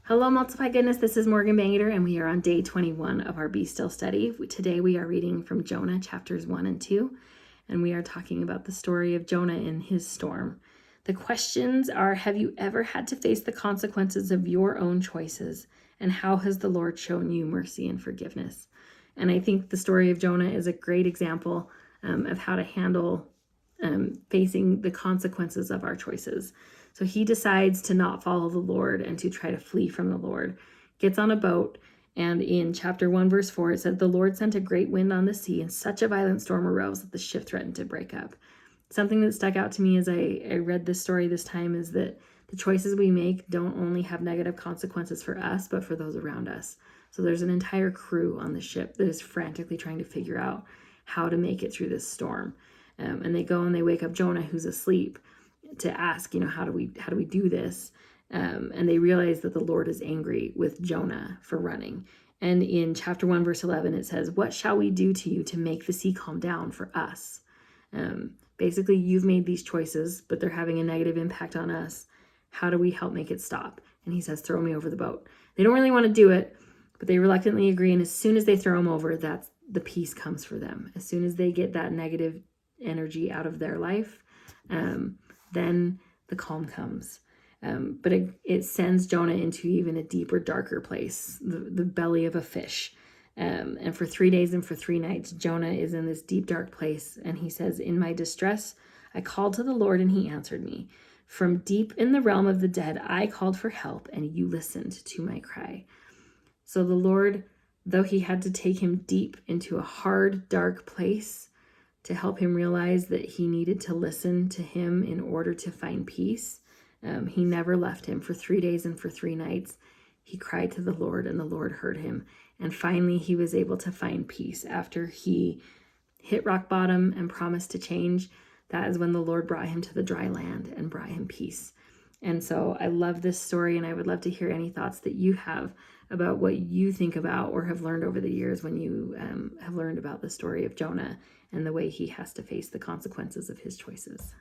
Hello, Multiply Goodness. This is Morgan Bangerter, and we are on day 21 of our Be Still study. Today we are reading from Jonah chapters 1 and 2, and we are talking about the story of Jonah in his storm. The questions are, have you ever had to face the consequences of your own choices? And how has the Lord shown you mercy and forgiveness? And I think the story of Jonah is a great example of how to handle facing the consequences of our choices. So he decides to not follow the Lord and to try to flee from the Lord. Gets on a boat, and in chapter 1, verse 4, it said, "The Lord sent a great wind on the sea, and such a violent storm arose that the ship threatened to break up." Something that stuck out to me as I read this story this time is that the choices we make don't only have negative consequences for us, but for those around us. So there's an entire crew on the ship that is frantically trying to figure out how to make it through this storm. And they go and they wake up Jonah, who's asleep, to ask, how do we do this? And they realize that the Lord is angry with Jonah for running. And in chapter 1, verse 11, it says, "What shall we do to you to make the sea calm down for us?" Basically, you've made these choices, but they're having a negative impact on us. How do we help make it stop? And he says, "Throw me over the boat." They don't really want to do it, but they reluctantly agree. And as soon as they throw him over, that's the peace comes for them. As soon as they get that negative energy out of their life, then the calm comes. But it sends Jonah into even a deeper, darker place, the belly of a fish. And for 3 days and for 3 nights, Jonah is in this deep, dark place. And he says, "In my distress, I called to the Lord and he answered me. From deep in the realm of the dead, I called for help and you listened to my cry." So the Lord, though he had to take him deep into a hard, dark place to help him realize that he needed to listen to him in order to find peace, he never left him. For 3 days and for 3 nights, he cried to the Lord and the Lord heard him. And finally, he was able to find peace after he hit rock bottom and promised to change. That is when the Lord brought him to the dry land and brought him peace. And so I love this story, and I would love to hear any thoughts that you have about what you think about or have learned over the years when you have learned about the story of Jonah and the way he has to face the consequences of his choices.